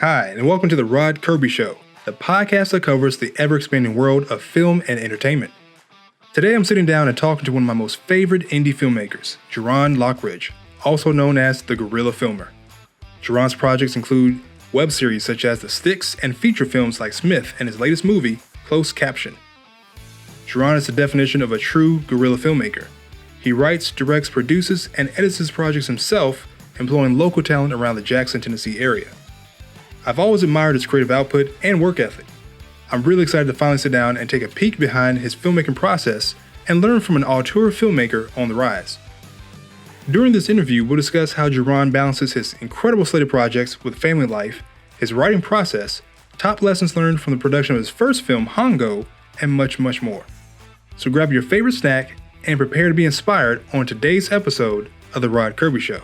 Hi, and welcome to the Rod Kirby Show, the podcast that covers the ever-expanding world of film and entertainment. Today I'm sitting down and talking to one of my most favorite indie filmmakers, Jaron Lockridge, also known as the Guerrilla filmer. Jaron's projects include web series such as the STIX and feature films like Smith and his latest movie, CAPTION. Jaron is the definition of a true guerrilla filmmaker. He writes, directs, produces, and edits his projects himself, employing local talent around the Jackson, Tennessee area. I've always admired his creative output and work ethic. I'm really excited to finally sit down and take a peek behind his filmmaking process and learn from an auteur filmmaker on the rise. During this interview, we'll discuss how Jaron balances his incredible slate of projects with family life, his writing process, top lessons learned from the production of his first film, HONGO, and much, much more. So grab your favorite snack and prepare to be inspired on today's episode of The Rod Kirby Show.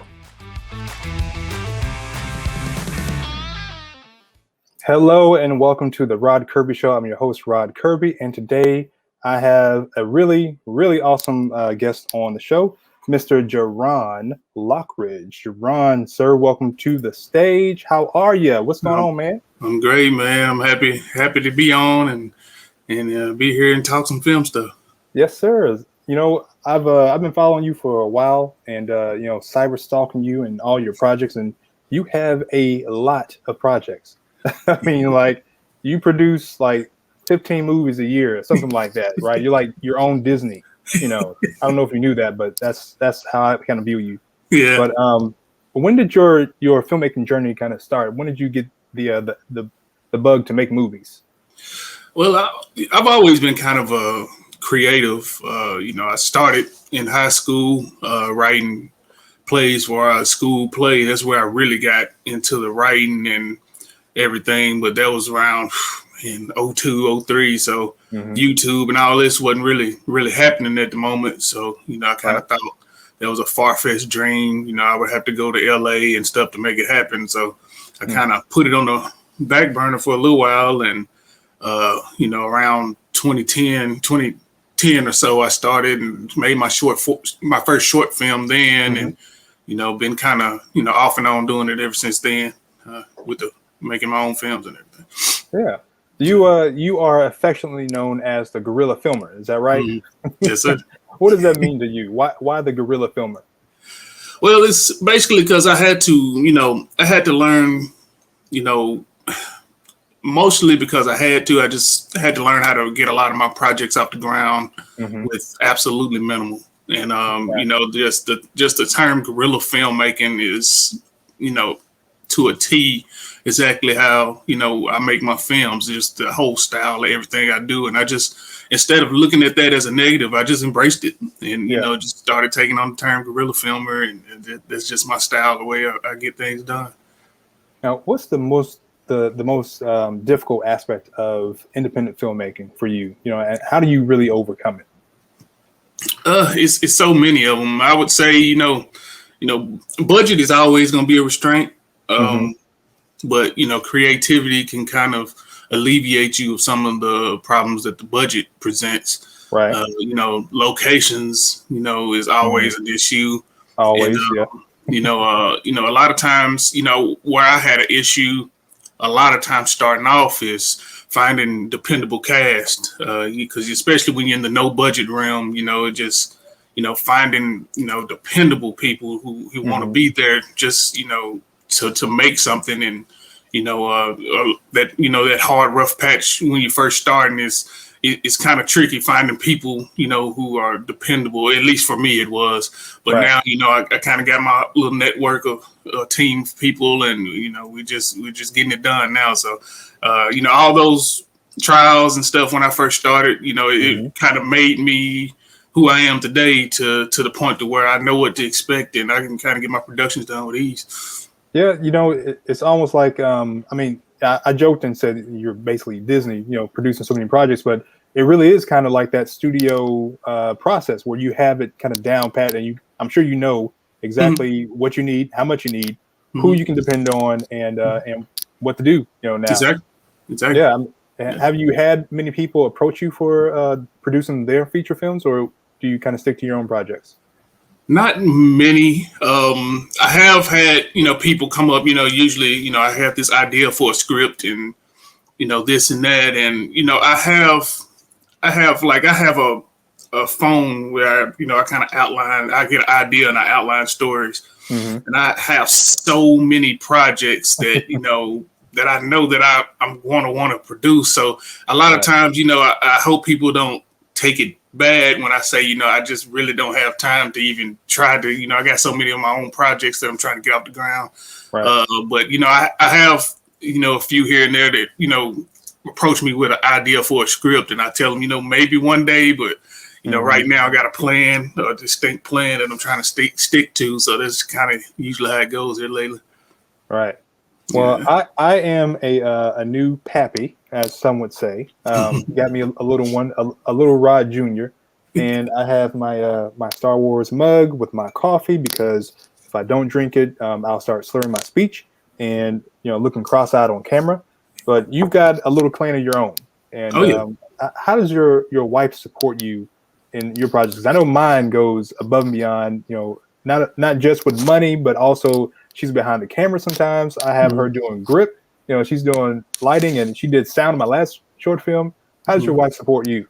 Hello and welcome to The Rod Kirby Show. I'm your host, Rod Kirby, and today I have a really awesome guest on the show, Mr. Jaron Lockridge. Jaron, sir, welcome to the stage. How are you? What's going on, man? I'm great, man. I'm happy to be on and be here and talk some film stuff. Yes, sir. You know, I've been following you for a while, and cyber stalking you and all your projects, and you have a lot of projects. I mean, like, you produce like 15 movies a year or something like that, right? You're like your own Disney. I don't know if you knew that, but that's how I kind of view you. Yeah. But when did your filmmaking journey kind of start? When did you get the bug to make movies? Well, I've always been kind of a creative. I started in high school writing plays for our school play. That's where I really got into the writing and everything. But that was around in 02, 03. So YouTube and all this wasn't really happening at the moment. So, I kind of thought that was a far-fetched dream. I would have to go to LA and stuff to make it happen. So I kind of put it on the back burner for a little while. And, around 2010 or so, I started and made my first short film then. And, been kind of, off and on doing it ever since then with making my own films and everything. Yeah. You are affectionately known as the Guerrilla filmer. Is that right? Yes, sir. What does that mean to you? Why the Guerrilla filmer? Well, it's basically because I had to learn, mostly because I just had to learn how to get a lot of my projects off the ground with absolutely minimal. And, just the term guerrilla filmmaking is, to a T, exactly how, I make my films, just the whole style of everything I do. And I just, instead of looking at that as a negative, I just embraced it and, just started taking on the term guerrilla filmer. And that's just my style, the way I get things done. Now, what's the most difficult aspect of independent filmmaking for you? And how do you really overcome it? It's so many of them. I would say, budget is always going to be a restraint. But, creativity can kind of alleviate you of some of the problems that the budget presents. Right. Locations, is always an issue. Always, and, a lot of times, where I had an issue a lot of times starting off is finding dependable cast. Because especially when you're in the no budget realm, just, finding, dependable people who want to be there just, to make something. And that hard rough patch when you first starting it's kind of tricky finding people who are dependable. At least for me it was, but now I kind of got my little network of a team of people, and we're just getting it done now. So all those trials and stuff when I first started, it kind of made me who I am today to the point to where I know what to expect and I can kind of get my productions done with ease. Yeah, it's almost like, I joked and said you're basically Disney, producing so many projects, but it really is kind of like that studio process where you have it kind of down pat, and I'm sure exactly what you need, how much you need, who you can depend on, and what to do, now. Exactly. Yeah. Have you had many people approach you for producing their feature films, or do you kind of stick to your own projects? Not many. I have had, people come up, usually, I have this idea for a script and, this and that. And, I have a phone where, I kind of outline, I get an idea and I outline stories. Mm-hmm. And I have so many projects that, that I know that I'm going to want to produce. So a lot of times, I hope people don't take it bad when I say, I just really don't have time to even try to, I got so many of my own projects that I'm trying to get off the ground. Right. But, I have, a few here and there that, approach me with an idea for a script and I tell them, maybe one day, but, right now I got a plan, a distinct plan that I'm trying to stick to. So that's kind of usually how it goes here lately. Right. Well, yeah. I am a new pappy, as some would say. Got me a little one, a little Rod Jr. And I have my my Star Wars mug with my coffee because if I don't drink it, I'll start slurring my speech and looking cross-eyed on camera. But you've got a little clan of your own. And how does your wife support you in your projects? Because I know mine goes above and beyond. Not just with money, but also she's behind the camera sometimes. I have her doing grip. She's doing lighting, and she did sound in my last short film. How does your wife support you?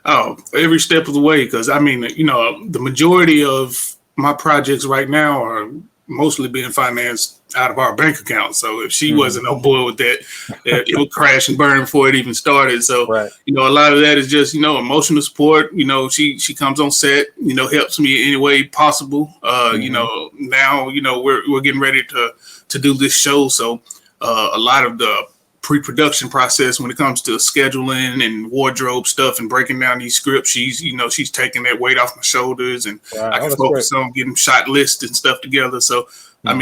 Oh, every step of the way. Because, the majority of my projects right now are mostly being financed out of our bank account. So if she wasn't on board with that, it would crash and burn before it even started. So, right. A lot of that is just, emotional support. She comes on set, helps me any way possible. Now, we're getting ready to do this show. So a lot of the pre-production process when it comes to scheduling and wardrobe stuff and breaking down these scripts, she's taking that weight off my shoulders and I can focus on getting shot lists and stuff together. So, that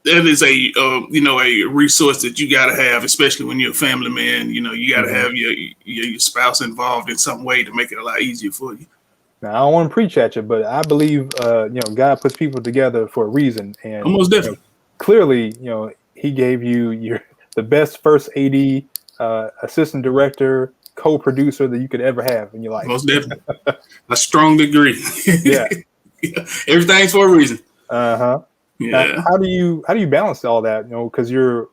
is a resource that you got to have, especially when you're a family man. You got to have your spouse involved in some way to make it a lot easier for you. Now, I don't want to preach at you, but I believe, God puts people together for a reason. And almost definitely. Clearly, he gave you the best first AD, assistant director, co-producer that you could ever have in your life. Most definitely. I strongly agree. Yeah. Everything's for a reason. Uh-huh. Yeah. Now, how do you balance all that? Because you're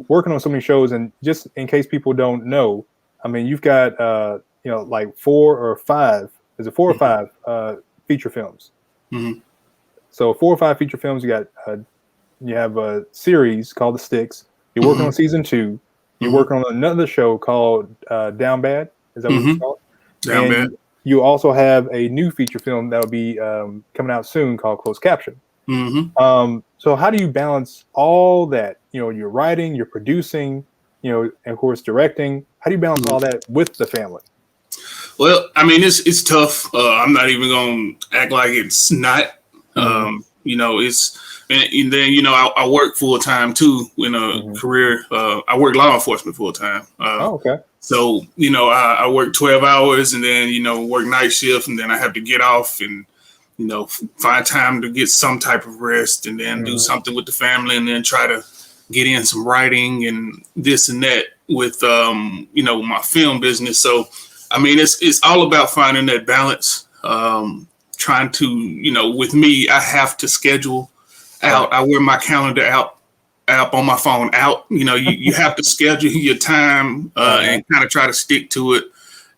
working on so many shows, and just in case people don't know, I mean, you've got like 4 or 5. Is it 4 or 5 feature films? Mm-hmm. So 4 or 5 feature films. You have a series called the STIX. You're working on season 2. You're working on another show called Down Bad. Is that what it's called? Down Bad. You also have a new feature film that will be coming out soon called Closed Caption. Mm-hmm. So how do you balance all that? You're writing, you're producing, and of course directing. How do you balance all that with the family? Well, I mean, it's tough. I'm not even going to act like it's not. It's and then I work full time too in a career. I work law enforcement full time. Okay. So I work 12 hours and then work night shift, and then I have to get off and find time to get some type of rest, and then do something with the family, and then try to get in some writing and this and that with my film business. So I mean, it's all about finding that balance. Trying to, with me, I have to schedule out. I wear my calendar app on my phone out. You have to schedule your time and kind of try to stick to it.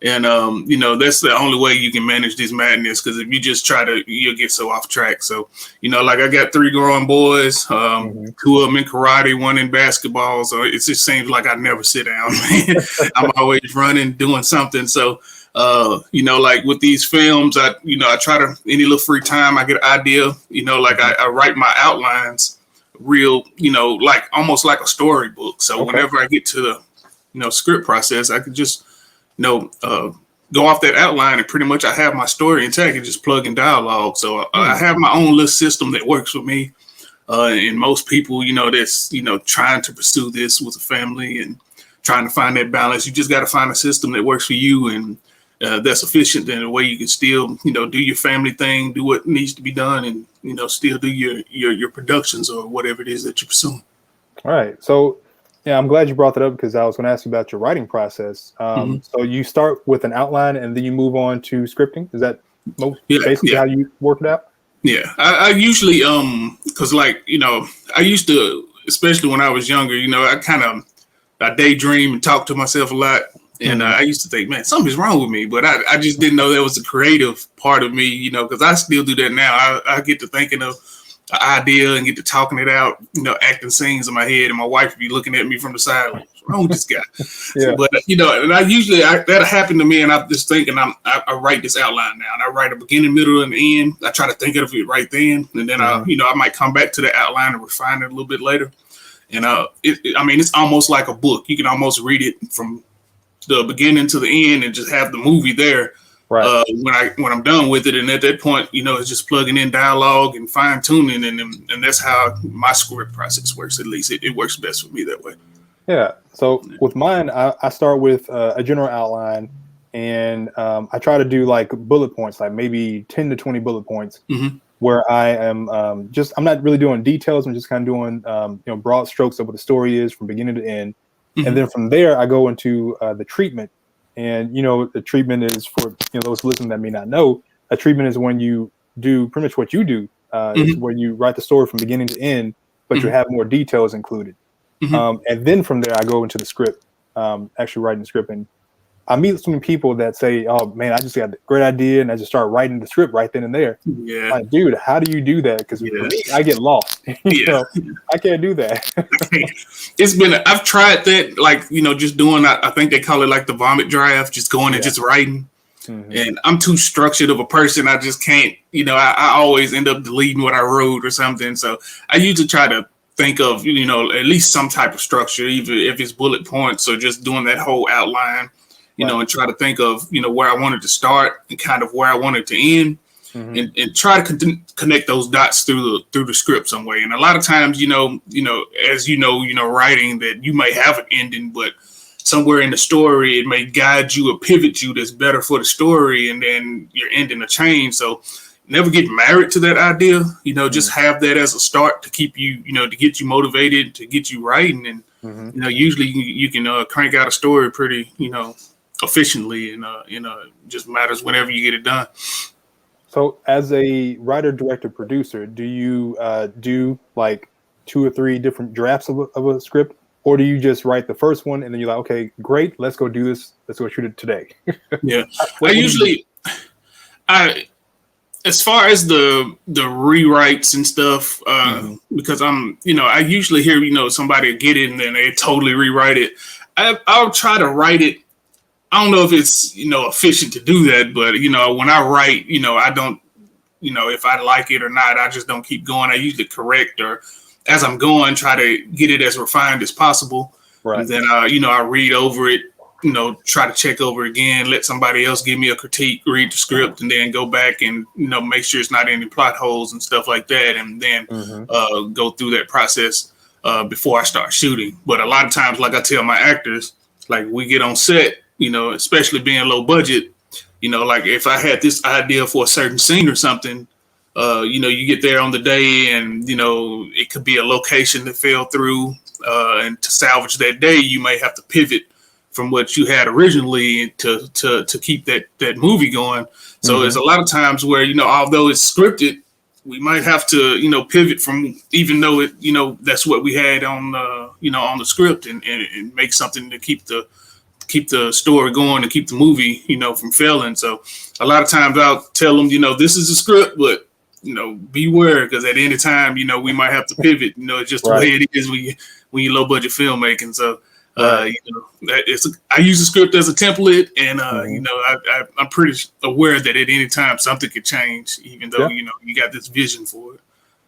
And, that's the only way you can manage this madness, because if you just try to, you'll get so off track. So, like I got 3 growing boys, 2 of them in karate, 1 in basketball. So it just seems like I never sit down. I'm always running, doing something. So, like with these films, I try to, any little free time I get an idea, I write my outlines real, like almost like a storybook. So whenever I get to the, script process, I can just, go off that outline and pretty much I have my story intact and just plug in dialogue. So I have my own little system that works for me. And most people, that's, trying to pursue this with a family and trying to find that balance. You just got to find a system that works for you and that's efficient in a way you can still, do your family thing, do what needs to be done, and, still do your productions or whatever it is that you're pursuing. All right. So, yeah, I'm glad you brought that up, because I was going to ask you about your writing process. So you start with an outline and then you move on to scripting. Is that Basically how you work it out? Yeah. I usually, cause like, I used to, especially when I was younger, I daydream and talk to myself a lot. And I used to think, man, something's wrong with me. But I just didn't know that was a creative part of me, because I still do that now. I get to thinking of an idea and get to talking it out, acting scenes in my head. And my wife would be looking at me from the side like, what's wrong with this guy? Yeah. But, and I usually, that'll happen to me. And I'm just thinking, I write this outline now. And I write a beginning, middle, and end. I try to think of it right then. And then, I might come back to the outline and refine it a little bit later. And it's almost like a book. You can almost read it from the beginning to the end and just have the movie there. Right. When I'm done with it, and at that point, it's just plugging in dialogue and fine tuning, and that's how my script process works. At least it works best for me that way. Yeah. So with mine, I start with a general outline, and I try to do like bullet points, like maybe 10 to 20 bullet points, where I am I'm not really doing details. I'm just kind of doing broad strokes of what the story is from beginning to end. And then from there, I go into the treatment. And, the treatment is for, those listening that may not know, a treatment is when you do pretty much what you do. It's where you write the story from beginning to end, but you have more details included. And then from there, I go into the script, actually writing the script. And I meet so many people that say, oh, man, I just got a great idea. And I just start writing the script right then and there. Yeah. Like, dude, how do you do that? Because for me, I get lost. I can't do that. I've tried that, like, just doing, I think they call it like the vomit draft, just going and just writing. And I'm too structured of a person. I just can't, I always end up deleting what I wrote or something. So I usually try to think of, at least some type of structure, even if it's bullet points or just doing that whole outline. And try to think of, where I wanted to start and kind of where I wanted to end, and try to connect those dots through the script some way. And a lot of times, as writing, that you may have an ending, but somewhere in the story, it may guide you or pivot you that's better for the story, and then your ending a change. So never get married to that idea, just have that as a start to keep you, to get you motivated, to get you writing. And, usually you can crank out a story pretty, efficiently, and just matters whenever you get it done. So as a writer, director, producer, do you do like 2 or 3 different drafts of a script, or do you just write the first one and then you're like, okay, great, let's go do this, let's go shoot it today? Yeah. As far as the rewrites and stuff, because I usually hear, somebody get it and then they totally rewrite it. I'll try to write it. I don't know if it's, efficient to do that, but, when I write, I don't, if I like it or not, I just don't keep going. I usually correct, or as I'm going, try to get it as refined as possible. Right. And then, I read over it, try to check over again, let somebody else give me a critique, read the script, and then go back and, make sure it's not any plot holes and stuff like that. And then go through that process before I start shooting. But a lot of times, like I tell my actors, like we get on set, especially being low budget, like if I had this idea for a certain scene or something, you get there on the day and, it could be a location that fell through, and to salvage that day, you may have to pivot from what you had originally to keep that movie going. So there's a lot of times where, although it's scripted, we might have to, pivot from, even though it, that's what we had on, on the script, and make something to keep the story going and keep the movie, from failing. So a lot of times I'll tell them, this is a script, but, beware, because at any time, we might have to pivot. It's just the way it is when you're low budget filmmaking. So, I use the script as a template, and, I'm pretty aware that at any time something could change, even though, you got this vision for it.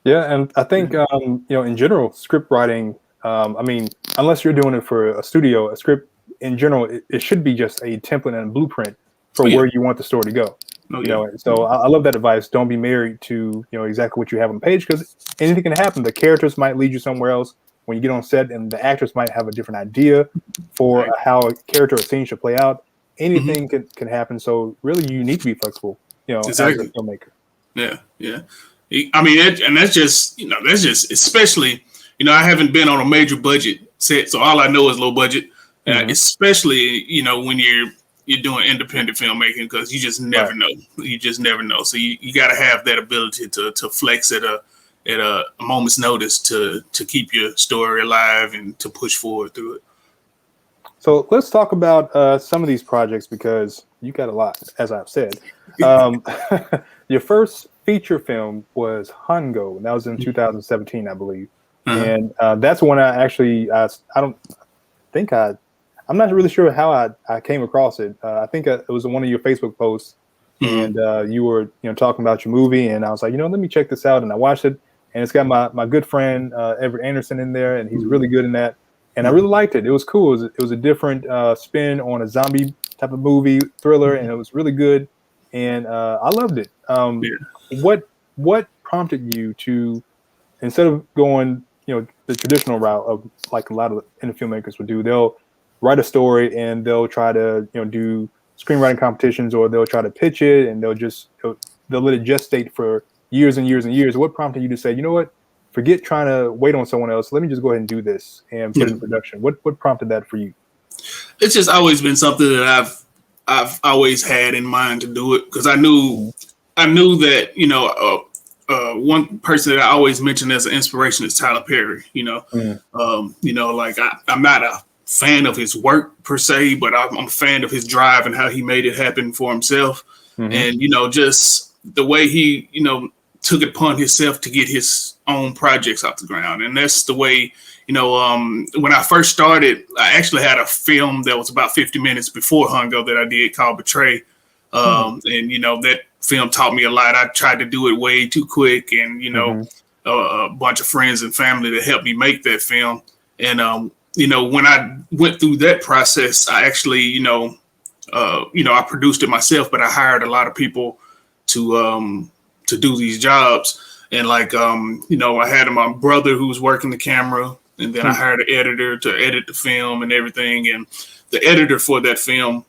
Yeah. And I think, in general, script writing, unless you're doing it for a studio, a script, in general, it should be just a template and a blueprint for where you want the story to go. So I love that advice. Don't be married to exactly what you have on the page, because anything can happen. The characters might lead you somewhere else when you get on set, and the actors might have a different idea for how a character or scene should play out. Anything can happen. So really, you need to be flexible. Exactly. As a filmmaker. Yeah. And that's just especially I haven't been on a major budget set, so all I know is low budget. Especially, when you're, you're doing independent filmmaking, because you just never know. You just never know. So you got to have that ability to flex at a moment's notice to keep your story alive and to push forward through it. So let's talk about some of these projects, because you got a lot, as I've said. Your first feature film was HONGO, and that was in 2017, I believe. And that's when I'm not really sure how I came across it. I think it was one of your Facebook posts, and you were talking about your movie, and I was like, let me check this out, and I watched it, and it's got my good friend Everett Anderson in there, and he's really good in that, and I really liked it. It was cool. It was a different spin on a zombie type of movie thriller, and it was really good, and I loved it. What prompted you to, instead of going the traditional route of like a lot of indie filmmakers would do, they'll write a story and they'll try to do screenwriting competitions, or they'll try to pitch it, and they'll let it gestate for years and years and years. What prompted you to say, what, forget trying to wait on someone else, let me just go ahead and do this and put it in production? What prompted that for you? It's just always been something that I've always had in mind to do it, because I knew that one person that I always mention as an inspiration is Tyler Perry. Like I'm not a fan of his work per se, but I'm a fan of his drive and how he made it happen for himself. And just the way he took it upon himself to get his own projects off the ground. And that's the way when I first started, I actually had a film that was about 50 minutes before HONGO that I did called Betray. And that film taught me a lot. I tried to do it way too quick, and a bunch of friends and family that helped me make that film. And when I went through that process, I actually I produced it myself, but I hired a lot of people to do these jobs. And like I had my brother who was working the camera, and then I hired an editor to edit the film and everything. And the editor for that film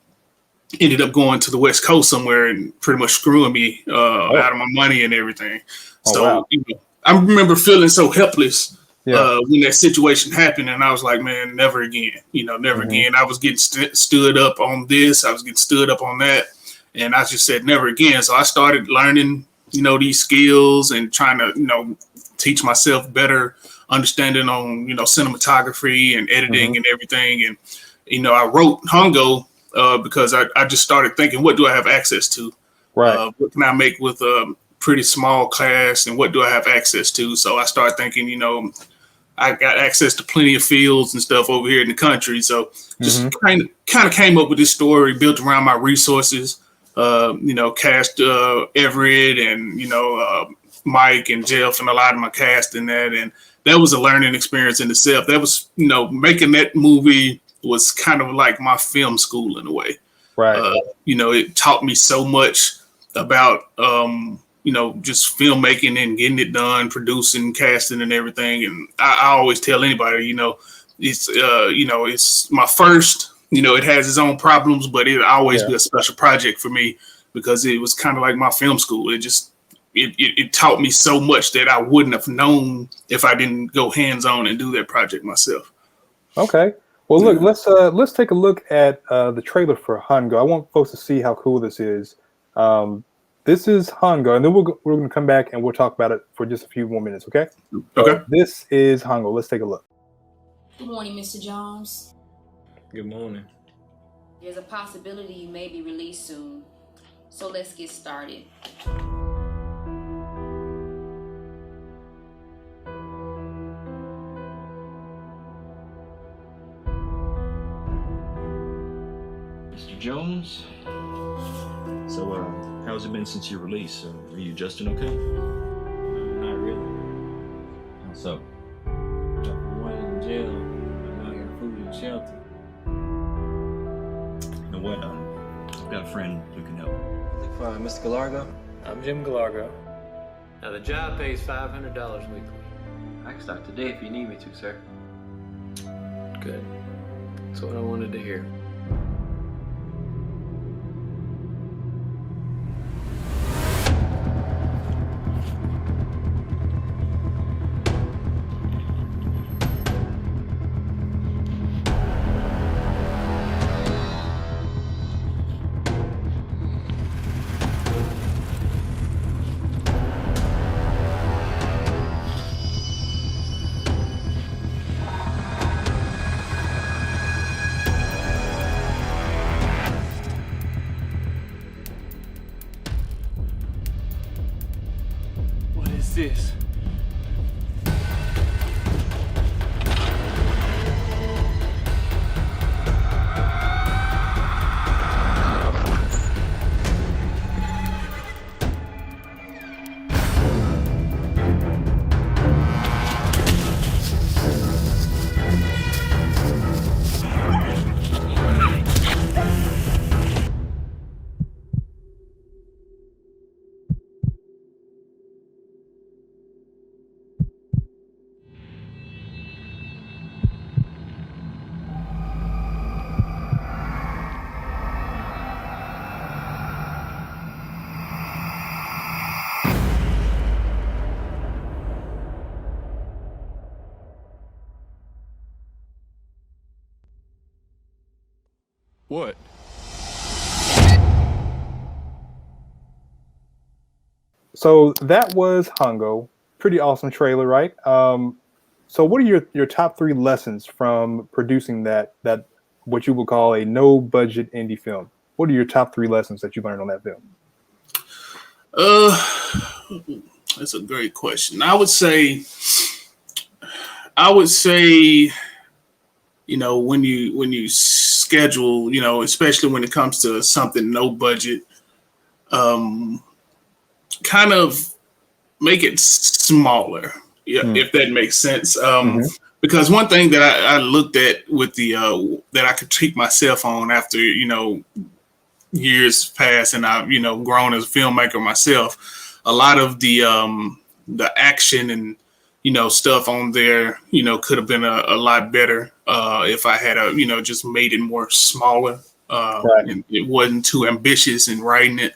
ended up going to the West Coast somewhere and pretty much screwing me out of my money and everything. I remember feeling so helpless when that situation happened, and I was like, man, never again. Never again. I was getting stood up on this, I was getting stood up on that, and I just said never again. So I started learning these skills and trying to teach myself better understanding on cinematography and editing and everything. And I wrote HONGO because I just started thinking, what do I have access to? What can I make with a pretty small cast, and what do I have access to? So I started thinking, I got access to plenty of fields and stuff over here in the country. So just kind of came up with this story built around my resources. Cast Everett and Mike and Jeff and a lot of my cast in that, and that was a learning experience in itself. That was making that movie was kind of like my film school in a way. It taught me so much about just filmmaking and getting it done, producing, casting, and everything. And I always tell anybody, it's my first. It has its own problems, but it always be a special project for me, because it was kind of like my film school. It taught me so much that I wouldn't have known if I didn't go hands-on and do that project myself. Okay. Well, look, let's take a look at the trailer for HONGO. I want folks to see how cool this is. This is HONGO, and then we're going to come back and we'll talk about it for just a few more minutes, okay? Okay. This is HONGO. Let's take a look. Good morning, Mr. Jones. Good morning. There's a possibility you may be released soon, so let's get started. Mr. Jones, so how's it been since your release? Are you adjusting okay? Not really. How so? I was in jail. I now got food and shelter. You know what? I've got a friend who can help. Look for Mr. Galargo. I'm Jim Galargo. Now the job pays $500 weekly. I can start today if you need me to, sir. Good. That's what I wanted to hear. What? So that was Hongo. Pretty awesome trailer, right? So what are your top 3 lessons from producing that what you would call a no budget indie film? What are your top 3 lessons that you learned on that film? That's a great question. I would say, you know, when you schedule, you know, especially when it comes to something no budget, kind of make it smaller, if that makes sense. Because one thing that I looked at with the that I critique myself on after, you know, years passed and I've, you know, grown as a filmmaker myself, a lot of the action and, you know, stuff on there, you know, could have been a lot better if I had you know, just made it more smaller. And it wasn't too ambitious in writing it.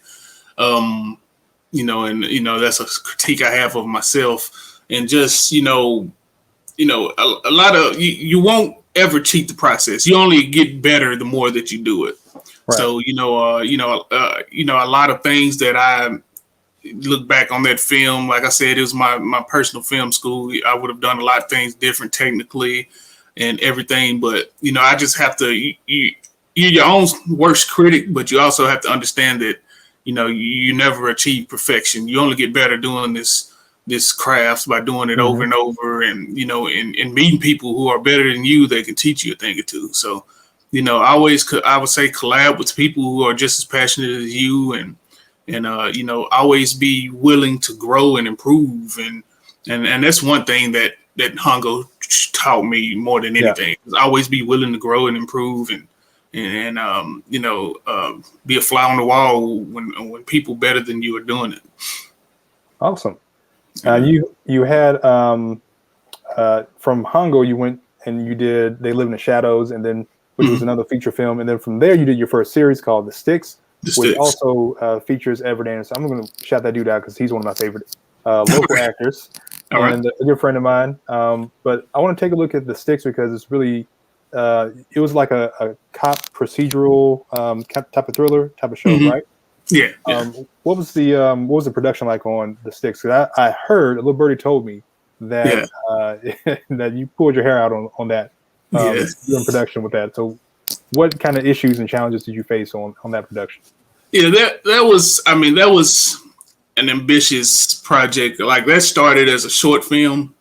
You know, and, you know, that's a critique I have of myself. And just, you know, a lot of you won't ever cheat the process. You only get better the more that you do it. Right. So, you know, a lot of things that I look back on that film, like I said, it was my personal film school. I would have done a lot of things different technically and everything. But, you know, I just have to, you're your own worst critic, but you also have to understand that, you know, you never achieve perfection. You only get better doing this craft by doing it over and over, and, you know, and meeting people who are better than you, they can teach you a thing or two. So, you know, I would say collab with people who are just as passionate as you, and you know, always be willing to grow and improve, and that's one thing that Hongo taught me more than anything. Yeah. Always be willing to grow and improve, and you know, be a fly on the wall when people better than you are doing it. Awesome. You had from Hongo, you went and you did They Live in the Shadows, and then which was another feature film, and then from there you did your first series called The STIX, which also features Everett Anderson. I'm going to shout that dude out because he's one of my favorite local actors and a good friend of mine. But I want to take a look at The STIX because it's really it was like a cop procedural type of thriller type of show, right? Yeah. What was the production like on The STIX? Because I heard a little birdie told me that that you pulled your hair out on that. You're in production with that. So what kind of issues and challenges did you face on that production? Yeah, that was an ambitious project. Like, that started as a short film,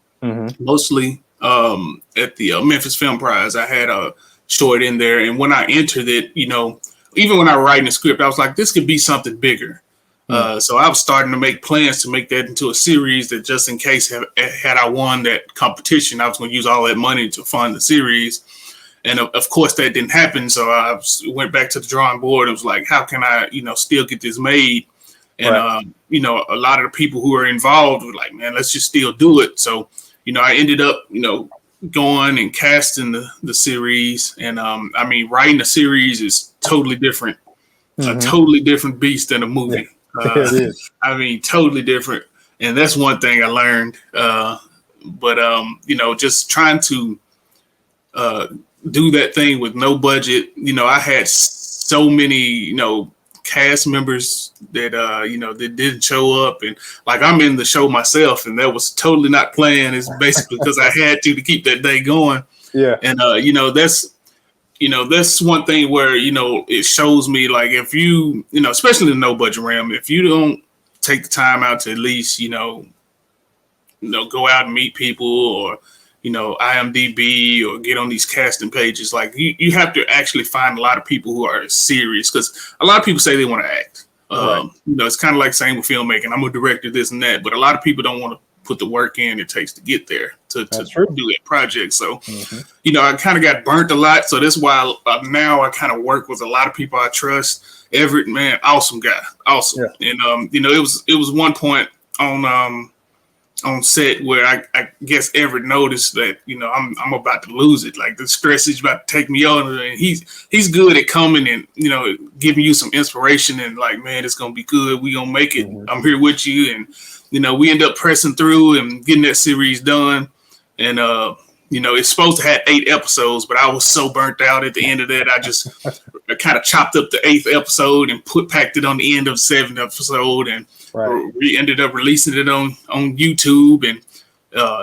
mostly at the Memphis Film Prize. I had a short in there, and when I entered it, you know, even when I was writing the script, I was like, this could be something bigger. So I was starting to make plans to make that into a series, that just in case had I won that competition, I was going to use all that money to fund the series. And of course that didn't happen. So I went back to the drawing board. It was like, how can I, you know, still get this made? And, you know, a lot of the people who are involved were like, man, let's just still do it. So, you know, I ended up, you know, going and casting the series. And I mean, writing a series is totally different, a totally different beast than a movie. It is. I mean, totally different. And that's one thing I learned. But you know, just trying to do that thing with no budget. You know, I had so many, you know, cast members that you know, that didn't show up, and like, I'm in the show myself, and that was totally not planned. It's basically because I had to keep that day going. Yeah. And you know, that's one thing where, you know, it shows me, like, if you know, especially in the no budget realm, if you don't take the time out to at least, you know, go out and meet people, or, you know, IMDb, or get on these casting pages. Like, you have to actually find a lot of people who are serious, because a lot of people say they want to act. You know, it's kind of like saying with filmmaking, I'm a director, this and that, but a lot of people don't want to put the work in it takes to get there to do that project. So, you know, I kind of got burnt a lot. So that's why now I kind of work with a lot of people I trust. Everett, man, awesome guy, awesome. Yeah. And you know, it was one point on set where I guess Everett noticed that, you know, I'm about to lose it. Like, the stress is about to take me on, and he's good at coming and, you know, giving you some inspiration, and like, man, it's gonna be good. We gonna make it. I'm here with you. And, you know, we end up pressing through and getting that series done. And it's supposed to have 8 episodes, but I was so burnt out at the end of that, I just kind of chopped up the 8th episode and packed it on the end of the 7th episode, and we ended up releasing it on YouTube, and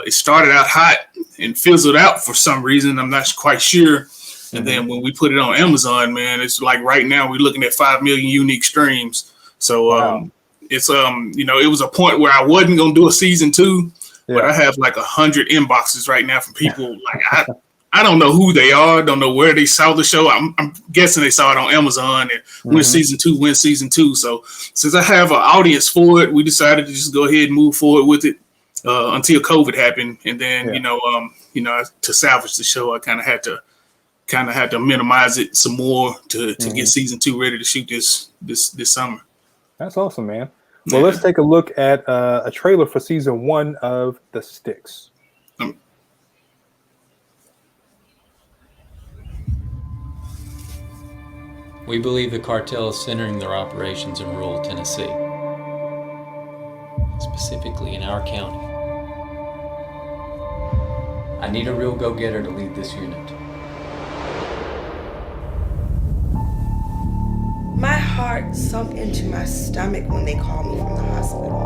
it started out hot and fizzled out for some reason. I'm not quite sure. And then when we put it on Amazon, man, it's like right now we're looking at 5 million unique streams. So it's it was a point where I wasn't gonna do a season 2, but I have like 100 inboxes right now from people like I don't know who they are, don't know where they saw the show. I'm guessing they saw it on Amazon and when season 2. So since I have an audience for it, we decided to just go ahead and move forward with it until COVID happened, and then to salvage the show, I kind of had to minimize it some more to get season 2 ready to shoot this summer. That's awesome, man. Well, let's take a look at a trailer for season 1 of the STIX. We believe the cartel is centering their operations in rural Tennessee, specifically in our county. I need a real go-getter to lead this unit. My heart sunk into my stomach when they called me from the hospital.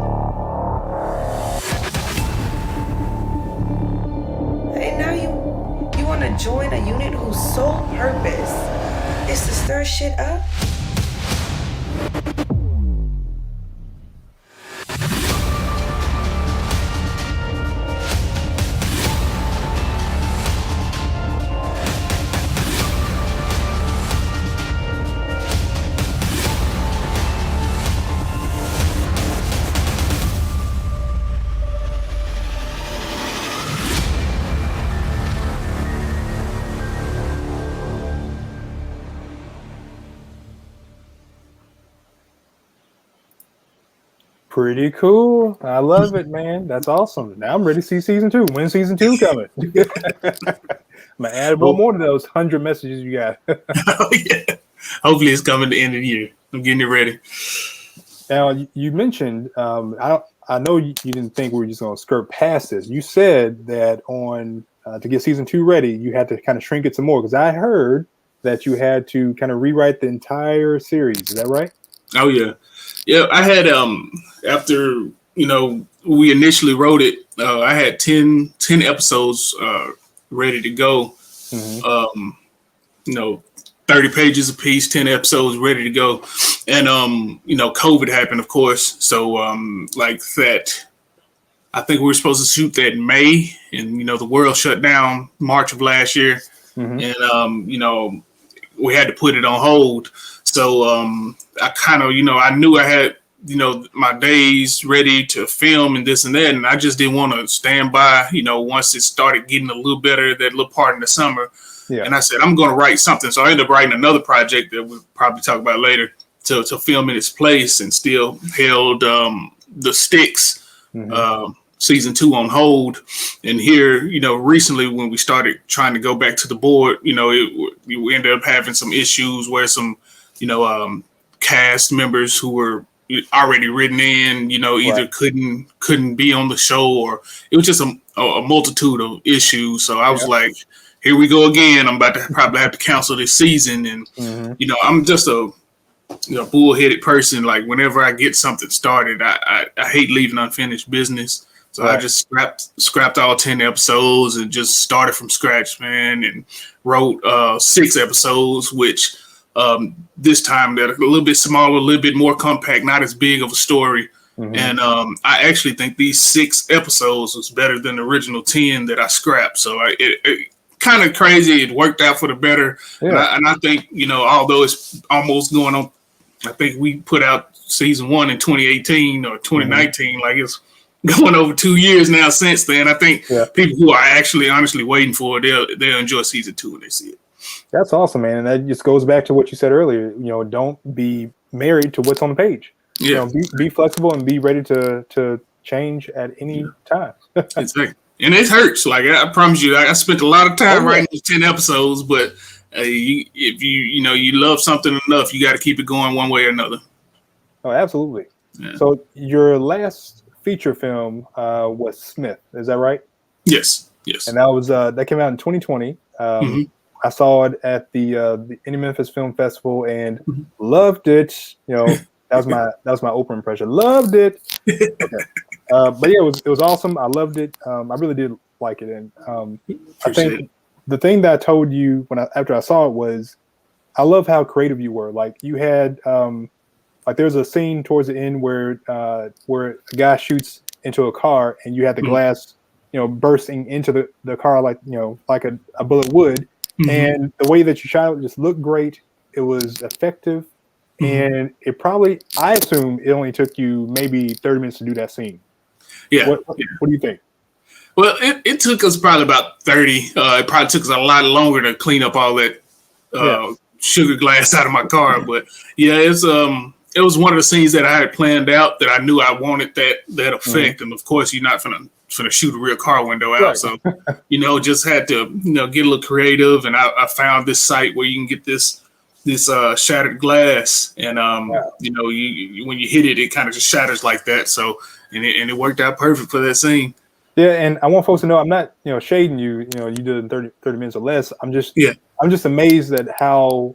And now you want to join a unit whose sole purpose is to stir shit up? Pretty cool. I love it, man. That's awesome. Now I'm ready to see season 2. When's season 2 coming? I'm gonna add one more to those 100 messages you got. Oh, yeah. Hopefully it's coming to the end of the year. I'm getting it ready. Now you mentioned I know you didn't think we were just gonna skirt past this. You said that on to get season 2 ready, you had to kind of shrink it some more, because I heard that you had to kind of rewrite the entire series. Is that right? Oh yeah. Yeah, I had after we initially wrote it, I had 10 episodes ready to go. 30 pages a piece, 10 episodes ready to go. And COVID happened, of course. So like that, I think we were supposed to shoot that in May, and the world shut down March of last year. And we had to put it on hold. So I kind of, I knew I had, my days ready to film and this and that. And I just didn't want to stand by, once it started getting a little better, that little part in the summer. Yeah. And I said, I'm going to write something. So I ended up writing another project that we'll probably talk about later to film in its place, and still held the STIX season 2 on hold. And here, recently when we started trying to go back to the board, we ended up having some issues where some cast members who were already written in, either couldn't be on the show, or it was just a multitude of issues. So I was like, here we go again. I'm about to probably have to cancel this season. And, I'm just a bullheaded person. Like whenever I get something started, I hate leaving unfinished business. So I just scrapped all 10 episodes and just started from scratch, man, and wrote 6 episodes, which this time they're a little bit smaller, a little bit more compact, not as big of a story. And I actually think these 6 episodes was better than the original 10 that I scrapped. So it kind of crazy. It worked out for the better. Yeah. And I think, although it's almost going on, I think we put out season 1 in 2018 or 2019, like it's going over 2 years now since then. I think people who are actually honestly waiting for it, they'll enjoy season 2 when they see it. That's awesome, man. And that just goes back to what you said earlier. Don't be married to what's on the page. Yeah. Be flexible and be ready to change at any time. Exactly. And it hurts. Like I promise you, I spent a lot of time writing these 10 episodes, but if you love something enough, you got to keep it going one way or another. Oh, absolutely. Yeah. So your last feature film was Smith. Is that right? Yes. Yes. And that came out in 2020. I saw it at the Indie Memphis Film Festival and loved it. You know, that was my opening impression. Loved it. Okay. But yeah, it was awesome. I loved it. I really did like it. And I think the thing that I told you after I saw it was, I love how creative you were. Like you had like there's a scene towards the end where a guy shoots into a car and you had the glass, you know, bursting into the car like, you know, like a bullet would. And the way that you shot it just looked great. It was effective. And it probably, I assume it only took you maybe 30 minutes to do that scene. Yeah. What do you think? Well, it took us probably about 30. It probably took us a lot longer to clean up all that sugar glass out of my car. But yeah, it was one of the scenes that I had planned out that I knew I wanted that effect. And of course, you're not finna shoot a real car window out. Right. So, you know, just had to, you know, get a little creative. And I found this site where you can get this shattered glass. And, you know, you when you hit it, it kind of just shatters like that. So, and it worked out perfect for that scene. Yeah, and I want folks to know I'm not, you know, shading you. You know, you did it in 30 minutes or less. I'm just amazed at how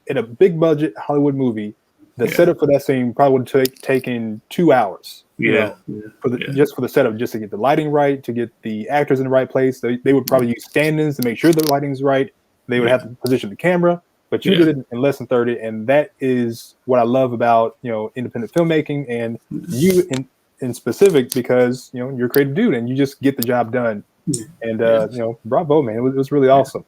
in a big budget Hollywood movie, the setup for that scene probably would have taken 2 hours. Just for the setup, just to get the lighting right, to get the actors in the right place. They would probably use stand-ins to make sure the lighting's right. They would have to position the camera, but you did it in less than 30, and that is what I love about, you know, independent filmmaking and you in specific, because, you know, you're a creative dude and you just get the job done. And you know, bravo, man! It was really awesome.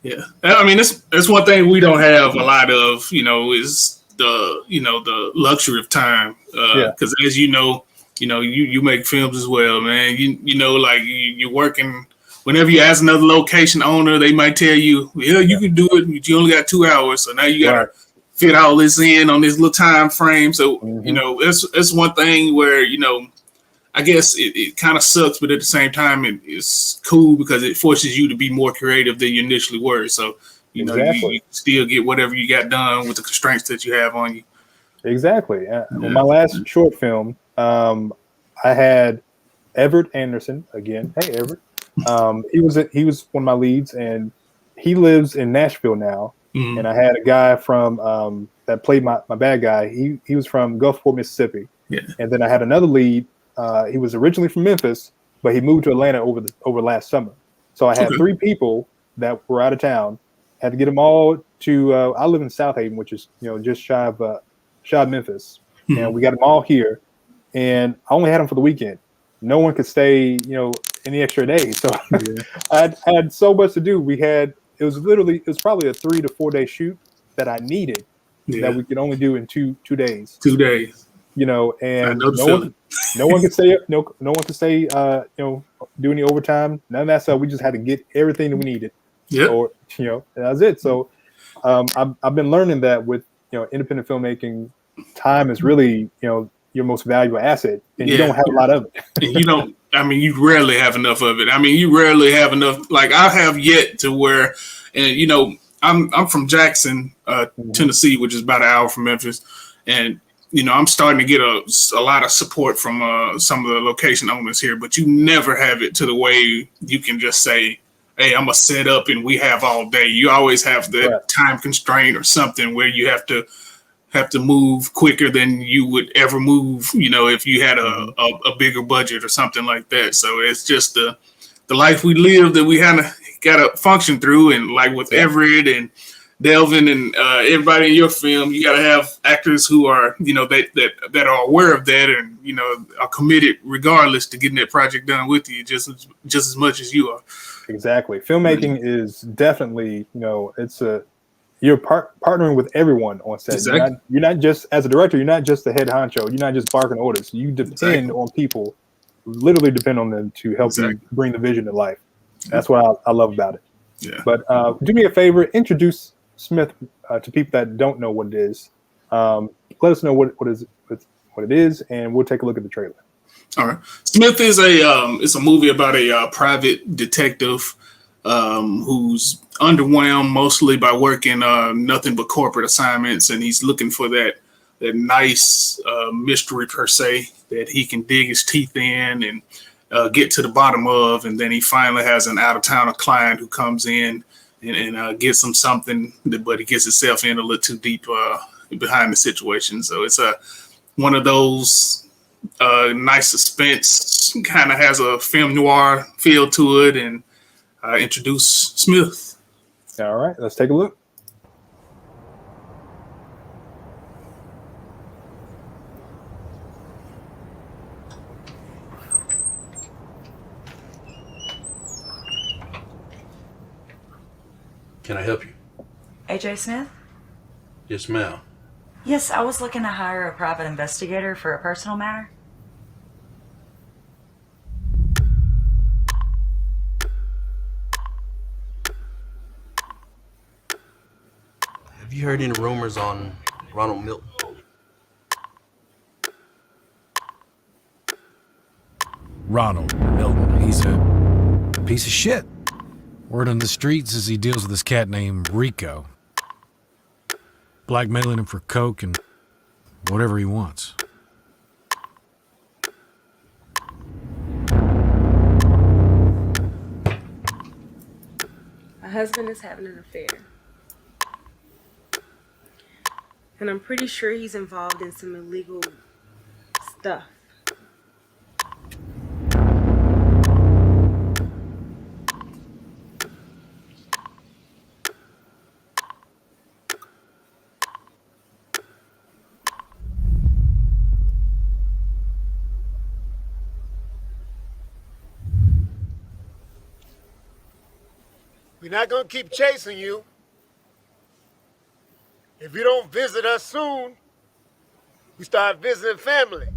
Yeah, I mean, that's one thing we don't have a lot of, you know, is the luxury of time. Because as you know, you make films as well, man. You know, like you're working. Whenever you ask another location owner, they might tell you, "Yeah, you can do it. But you only got 2 hours, so now you gotta fit all this in on this little time frame." So you know, it's one thing where, you know, I guess it kind of sucks, but at the same time, it's cool because it forces you to be more creative than you initially were. So, you know, you still get whatever you got done with the constraints that you have on you. Exactly. My last short film, I had Everett Anderson again. Hey, Everett. He was one of my leads, and he lives in Nashville now. And I had a guy from that played my bad guy. He was from Gulfport, Mississippi. Yeah. And then I had another lead. He was originally from Memphis, but he moved to Atlanta over last summer. So I had 3 people that were out of town. Had to get them all to. I live in South Haven, which is, you know, just shy of Memphis, and we got them all here. And I only had them for the weekend. No one could stay, you know, any extra day. So I had so much to do. It was probably a 3 to 4 day shoot that I needed that we could only do in two days. 2 days. You know, and no one could stay. No one could stay. You know, do any overtime. None of that stuff. We just had to get everything that we needed. Yeah. Or, you know, that was it. So I've been learning that with, you know, independent filmmaking, time is really, you know, your most valuable asset, and you don't have a lot of it. And you don't. I mean, you rarely have enough of it. I mean, you rarely have enough. Like I have yet to where, and you know, I'm from Jackson, Tennessee, which is about an hour from Memphis, and you know, I'm starting to get a lot of support from some of the location owners here, but you never have it to the way you can just say, "Hey, I'm gonna set up and we have all day." You always have the time constraint or something where you have to move quicker than you would ever move, you know, if you had a bigger budget or something like that. So it's just the life we live that we kind of got to function through. And like with Everett and Delvin and everybody in your film, you got to have actors who are, you know, that are aware of that and, you know, are committed regardless to getting that project done with you just as much as you are. Exactly. Filmmaking is definitely, you know, you're partnering with everyone on set. Exactly. You're not just, as a director, you're not just the head honcho. You're not just barking orders. You depend on people, literally depend on them to help you bring the vision to life. That's what I love about it. Yeah. But do me a favor, introduce Smith to people that don't know what it is. Let us know what it is, and we'll take a look at the trailer. All right. Smith is it's a movie about a private detective who's underwhelmed mostly by working nothing but corporate assignments, and he's looking for that nice mystery per se that he can dig his teeth in, and get to the bottom of, and then he finally has an out of town client who comes in and gets him something, but he gets himself in a little too deep behind the situation. So it's one of those nice suspense, kind of has a film noir feel to it, and introduce Smith. All right, let's take a look. Can I help you? AJ Smith? Yes, ma'am. Yes, I was looking to hire a private investigator for a personal matter. Have you heard any rumors on Ronald Milton? Ronald Milton, he's a piece of shit. Word on the streets is he deals with this cat named Rico. Blackmailing him for coke and whatever he wants. My husband is having an affair. And I'm pretty sure he's involved in some illegal stuff. We're not going to keep chasing you. If you don't visit us soon, we start visiting family.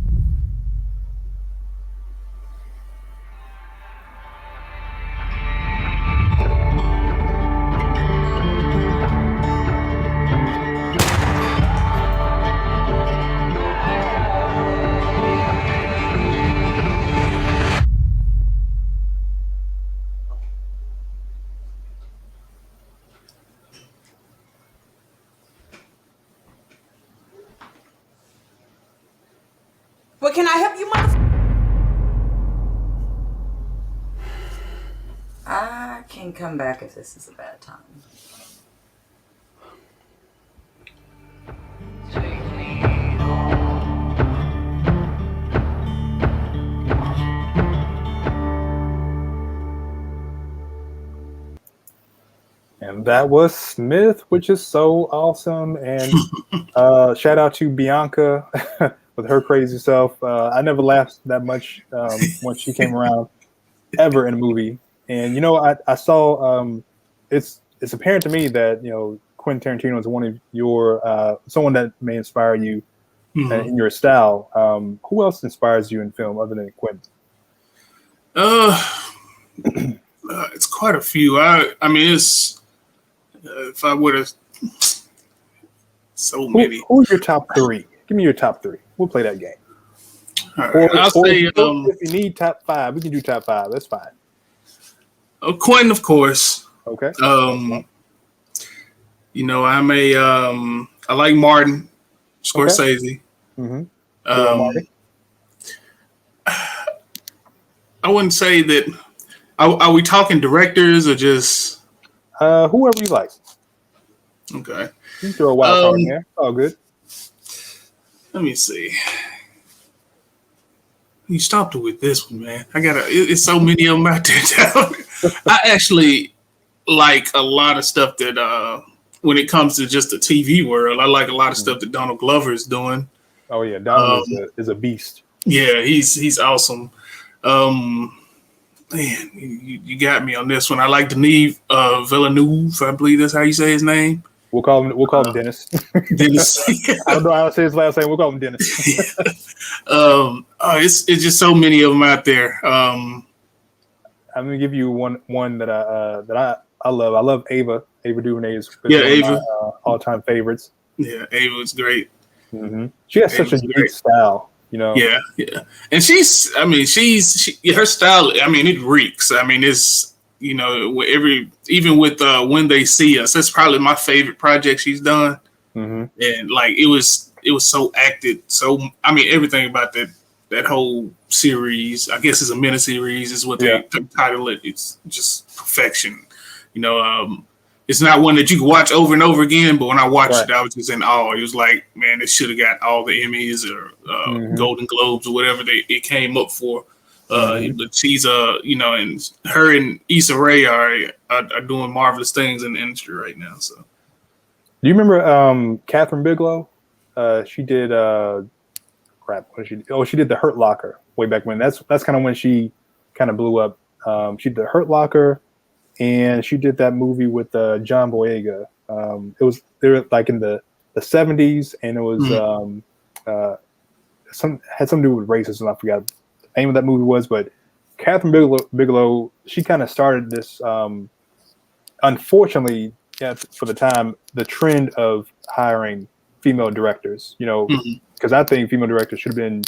What can I help you, mother? I can come back if this is a bad time. And that was Smith, which is so awesome. And shout out to Bianca with her crazy self. I never laughed that much when she came around ever in a movie. And, you know, I saw it's apparent to me that, you know, Quentin Tarantino is one of your someone that may inspire you in your style. Who else inspires you in film other than Quentin? It's quite a few. I mean, it's if I would have so many. Who's your top three? Give me your top three. We'll play that game. All right. I'll say if you need top five, we can do top five. That's fine. Quentin, of course. Okay. You know, I like Martin Scorsese. Okay. I wouldn't say that. Are we talking directors or just whoever you like? Okay. You can throw a wild card in there. Oh, good. Let me see. You stopped it with this one, man. It's so many of them out there. I actually like a lot of stuff that when it comes to just the TV world, I like a lot of stuff that Donald Glover is doing. Oh yeah, Donald is a beast. Yeah, he's awesome. Man, you got me on this one. I like Denis Villeneuve. I believe that's how you say his name. We'll call him Dennis. Dennis. I don't know how to say his last name. We'll call him Dennis. It's just so many of them out there. I'm gonna give you one that I love. I love Ava. Ava DuVernay is Ava, my, all-time favorites. Yeah, Ava is great. Mm-hmm. She has such a unique style. You know. Yeah, and she's her style. I mean, it reeks. I mean, it's, you know, even with When They See Us, that's probably my favorite project she's done. Mm-hmm. And like it was so acted. So I mean, everything about that whole series. I guess it's a miniseries is what they title it. It's just perfection. You know, it's not one that you can watch over and over again, but when I watched it, I was just in awe. It was like, man, it should have got all the Emmys or Golden Globes or whatever it came up for. But she's you know, and her and Issa Rae are doing marvelous things in the industry right now. So, do you remember Catherine Bigelow? She did what did she do? Oh, she did The Hurt Locker way back when. That's kind of when she kind of blew up. She did The Hurt Locker, and she did that movie with John Boyega. They were like in the 70s, and it was had something to do with racism. I forgot the name of that movie was, but Catherine Bigelow, she kind of started this. Unfortunately, for the time, the trend of hiring female directors. You know, because I think female directors should have been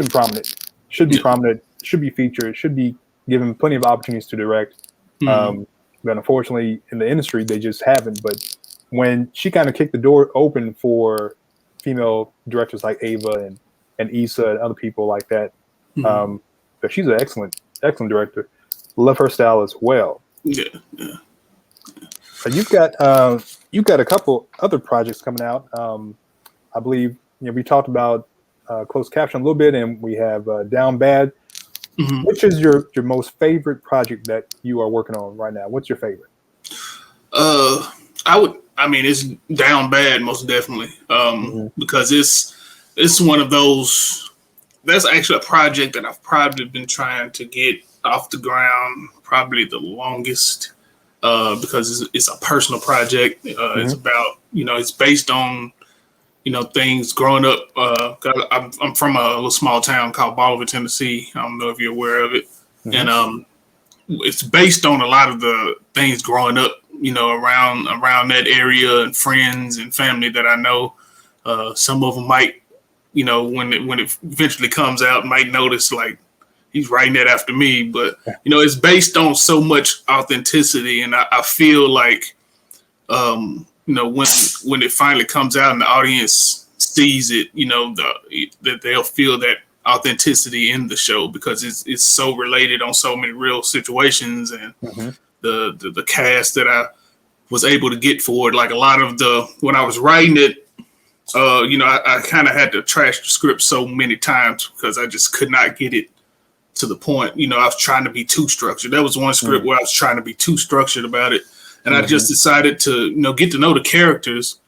prominent, should be prominent, should be featured, should be given plenty of opportunities to direct. But unfortunately, in the industry, they just haven't. But when she kind of kicked the door open for female directors like Ava and Issa and other people like that, but she's an excellent director. Love her style as well. Yeah. But you've got a couple other projects coming out. I believe we talked about closed caption a little bit, and we have Down Bad. Which is your most favorite project that you are working on right now? What's your favorite? It's Down Bad, most definitely. Because it's one of those. That's actually a project that I've probably been trying to get off the ground probably the longest. Because it's a personal project. It's about it's based on things growing up. I'm from a little small town called Bolivar, Tennessee. I don't know if you're aware of it. And it's based on a lot of the things growing up, around that area, and friends and family that I know. Some of them might, when it eventually comes out, might notice like he's writing that after me. But it's based on so much authenticity, and I feel like when it finally comes out and the audience sees it, that they'll feel that authenticity in the show, because it's so related on so many real situations, and the cast that I was able to get for it. Like a lot of when I was writing it, I kind of had to trash the script so many times because I just could not get it to the point. I was trying to be too structured. That was one script where I was trying to be too structured about it. And I just decided to, get to know the characters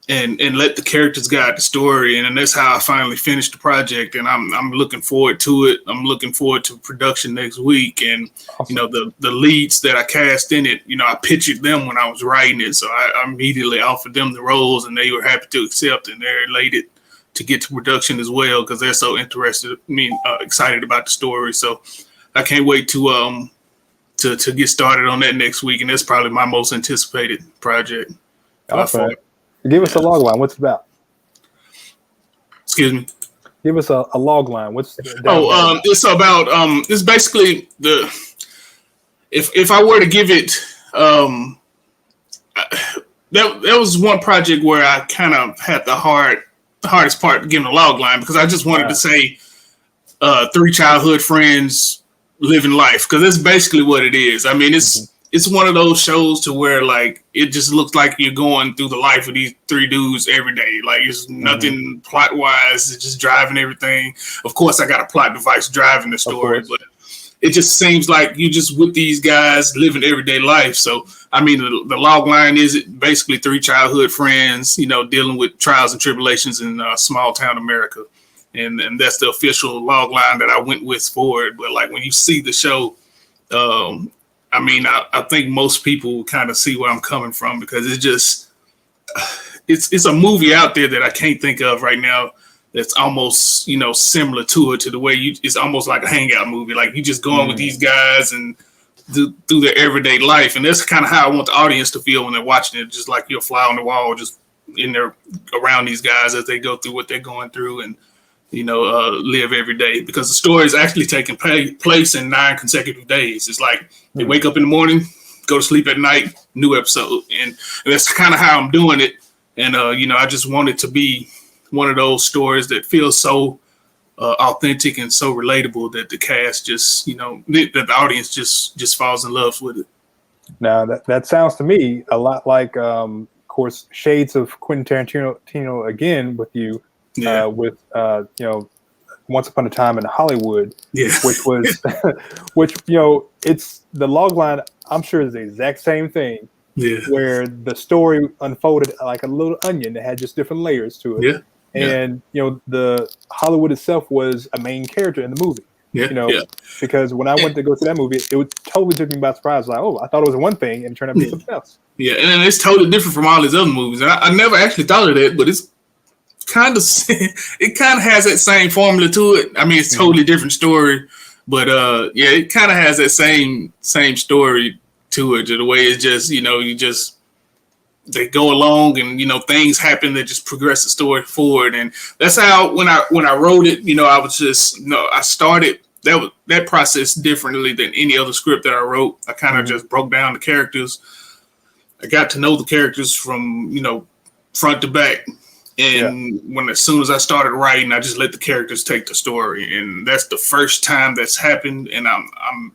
and let the characters guide the story. And that's how I finally finished the project. And I'm looking forward to it. I'm looking forward to production next week. And, the leads that I cast in it, I pictured them when I was writing it. So I immediately offered them the roles, and they were happy to accept, and they're elated to get to production as well, because they're so excited about the story. So I can't wait to get started on that next week, and that's probably my most anticipated project. Awesome. Give us a log line. What's it about? Excuse me. Give us a log line. What's it's about it's basically if I were to give it that was one project where I kind of had the hardest part giving a log line, because I just wanted to say 3 childhood friends living life, because that's basically what it is. I mean, it's one of those shows to where like it just looks like you're going through the life of these 3 dudes every day. Like it's nothing plot wise. It's just driving everything. Of course, I got a plot device driving the story, but it just seems like you just with these guys living everyday life. So I mean, the log line is basically 3 childhood friends, dealing with trials and tribulations in small town America. And that's the official log line that I went with for it. But like when you see the show, I think most people kind of see where I'm coming from, because it's a movie out there that I can't think of right now that's almost, similar to it, to the way it's almost like a hangout movie. Like you just going with these guys and through their everyday life. And that's kind of how I want the audience to feel when they're watching it. Just like you're a fly on the wall, just in there around these guys as they go through what they're going through and, live every day, because the story is actually taking place in 9 consecutive days. It's like they wake up in the morning, go to sleep at night, new episode. And that's kind of how I'm doing it. And, I just want it to be one of those stories that feels so authentic and so relatable that the cast just, that the audience just falls in love with it. Now that sounds to me a lot like, of course, shades of Quentin Tarantino again with you, with Once Upon a Time in Hollywood, which was, it's the log line. I'm sure is the exact same thing. Yeah. Where the story unfolded like a little onion that had just different layers to it. Yeah. And the Hollywood itself was a main character in the movie. Because when I went to go see that movie, it totally took me by surprise. Like, I thought it was one thing and it turned out to be something else. Yeah, and then it's totally different from all his other movies. And I never actually thought of that, but it's kind of has that same formula to it. I mean, it's a totally different story, but it kind of has that same story to it. The way it's just, they go along and things happen that just progress the story forward. And that's how when I wrote it, I was just I started that process differently than any other script that I wrote. I kind of just broke down the characters. I got to know the characters from front to back. And as soon as I started writing, I just let the characters take the story. And that's the first time that's happened. And I'm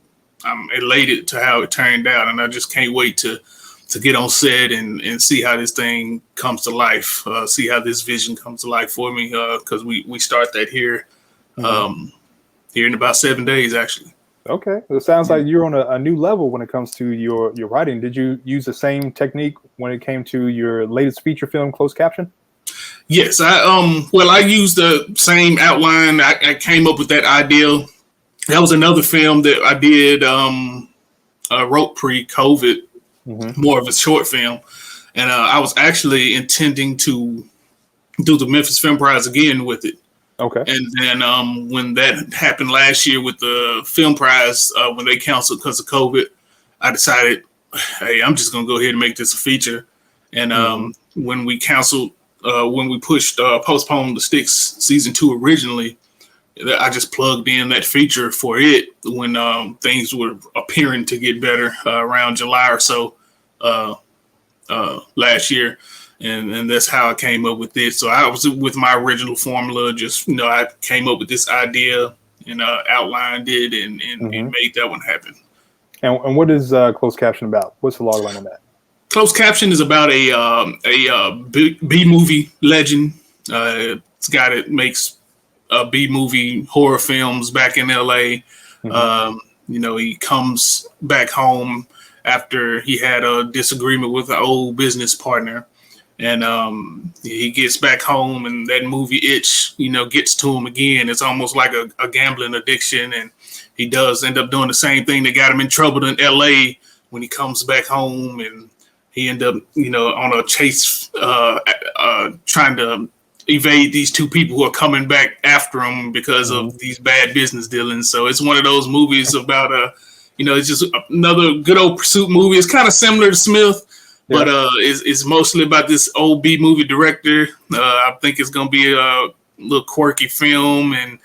elated to how it turned out. And I just can't wait to get on set and see how this thing comes to life, see how this vision comes to life for me, because we start that here here in about 7 days, actually. Okay. Well, it sounds like you're on a new level when it comes to your writing. Did you use the same technique when it came to your latest feature film, Closed Caption? Yes. I used the same outline. I came up with that idea. That was another film that I did, wrote pre-COVID. More of a short film, and I was actually intending to do the Memphis Film Prize again with it. Okay. And then when that happened last year with the Film Prize, when they canceled because of COVID, I decided, hey, I'm just gonna go ahead and make this a feature. And when we canceled, when we postponed the STIX season 2 originally, I just plugged in that feature for it when things were appearing to get better around July or so last year. And that's how I came up with it. So I was with my original formula, just, I came up with this idea and outlined it and made that one happen. And what is Closed Caption about? What's the logline on that? Closed Caption is about a B-movie legend. It's a guy that makes B-movie horror films back in LA. He comes back home after he had a disagreement with an old business partner, and he gets back home, and that movie itch, gets to him again. It's almost like a gambling addiction, and he does end up doing the same thing that got him in trouble in LA when he comes back home, and he end up, on a chase, trying to evade these two people who are coming back after him because of these bad business dealings. So it's one of those movies about it's just another good old pursuit movie. It's kind of similar to Smith, but it's mostly about this old B movie director. I think it's gonna be a little quirky film, and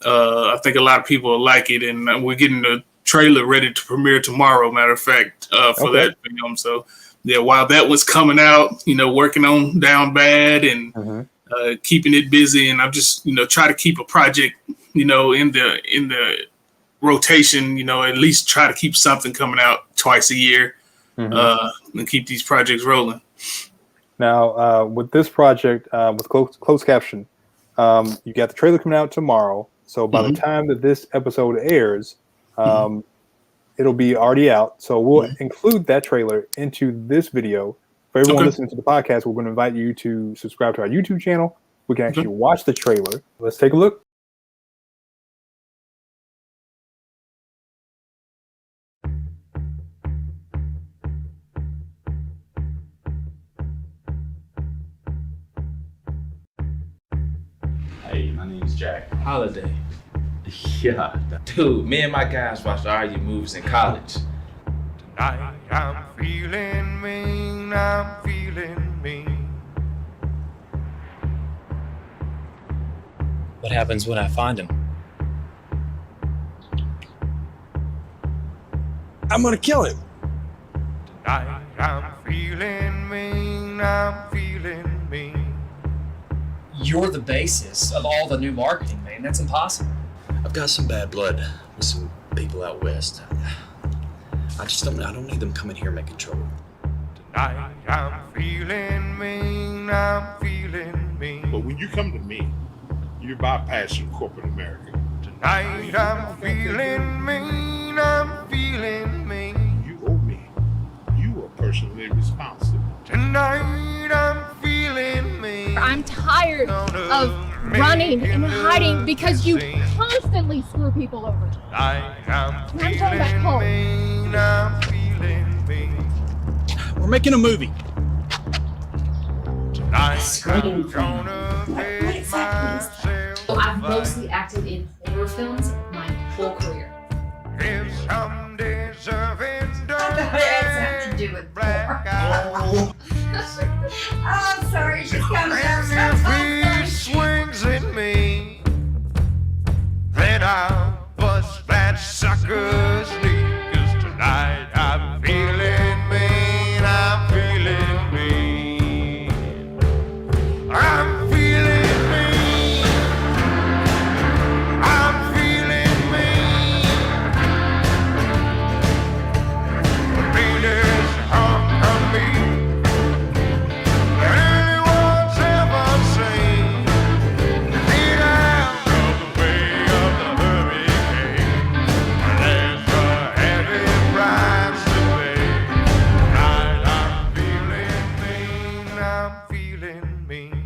I think a lot of people will like it. And we're getting the trailer ready to premiere tomorrow, matter of fact, for that film. So while that was coming out, working on Down Bad and keeping it busy, and I'm just try to keep a project in the rotation, at least try to keep something coming out twice a year, and keep these projects rolling. Now with this project, with Closed Caption, you got the trailer coming out tomorrow, so by the time that this episode airs, it'll be already out, so we'll include that trailer into this video. For everyone listening to the podcast, we're going to invite you to subscribe to our YouTube channel. We can actually watch the trailer. Let's take a look. Hey, my name's Jack Holiday. Yeah. Dude, me and my guys watched all your movies in college. Tonight I'm feeling mean, I'm feeling mean. What happens when I find him? I'm gonna kill him. Tonight I'm feeling mean, I'm feeling mean. You're the basis of all the new marketing, man. that's impossible. I've got some bad blood with some people out west. I don't need them coming here making trouble. Tonight I'm feeling mean, I'm feeling mean. But when you come to me, you're bypassing corporate America. Tonight I'm feeling mean, I'm feeling mean. You owe me. You are personally responsible. Tonight I'm feeling mean. I'm tired of running and hiding because you constantly screw people over. Tonight I'm I'm going back home. mean, I'm feeling mean. We're making a movie. Tonight I'm gonna make myself. So I've mostly acted in horror films my whole career. If some deserving What does that have to do with black eye. Oh, I'm sorry, she's coming And down. if he swings at me, then I'll bust that sucker's knee. 'Cause tonight I'm feeling mean, I'm feeling mean. I'm feeling mean. I'm feeling mean. The mean is hung on me. Anyone's ever seen. Lean out of the way of the hurricane. There's a heavy price to pay. Tonight I'm feeling mean, I'm feeling mean.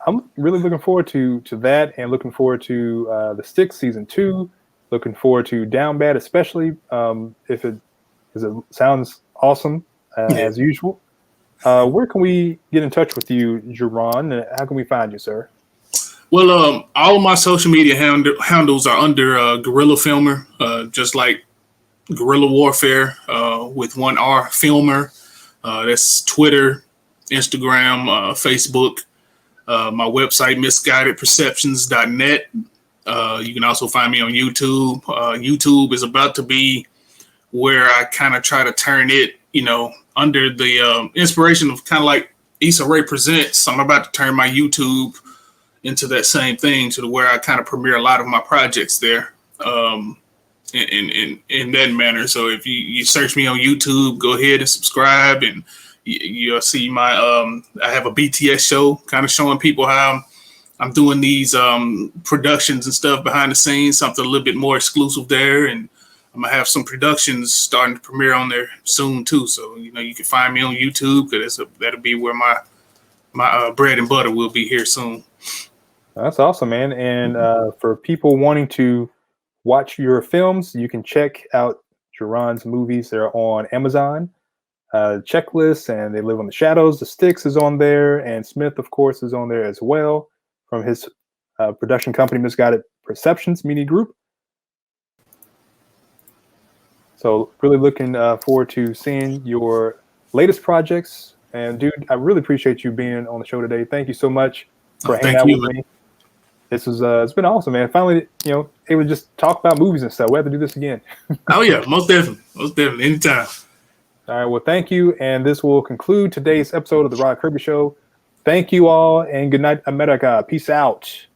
I'm really looking forward to that, and looking forward to the STIX season 2. Looking forward to Down Bad, especially if it sounds awesome as usual. Where can we get in touch with you, Jaron? How can we find you, sir? Well, all of my social media handles are under Guerrilla Filmer, just like Guerrilla Warfare with one R, Filmer. That's Twitter, Instagram, Facebook. My website, misguidedperceptions.net. You can also find me on YouTube. YouTube is about to be where I kind of try to turn it, under the inspiration of kind of like Issa Rae Presents. I'm about to turn my YouTube into that same thing, to where I kind of premiere a lot of my projects there in that manner. So if you search me on YouTube, go ahead and subscribe, and you'll see my I have a BTS show kind of showing people how I'm doing these productions and stuff behind the scenes, something a little bit more exclusive there. And I'm gonna have some productions starting to premiere on there soon too. So, you can find me on YouTube, because that'll be where my bread and butter will be here soon. That's awesome, man. And for people wanting to watch your films, you can check out Jaron's movies. They're on Amazon. Checklist, and They Live on the Shadows. The STIX is on there, and Smith, of course, is on there as well, from his production company, Misguided Perceptions Media Group. So really looking forward to seeing your latest projects. And dude, I really appreciate you being on the show today. Thank you so much for hanging out with me. This is it's been awesome, man. Finally, able to just talk about movies and stuff. We have to do this again. Oh yeah, most definitely, anytime. All right, well, thank you. And this will conclude today's episode of The Rod Kirby Show. Thank you all, and good night, America. Peace out.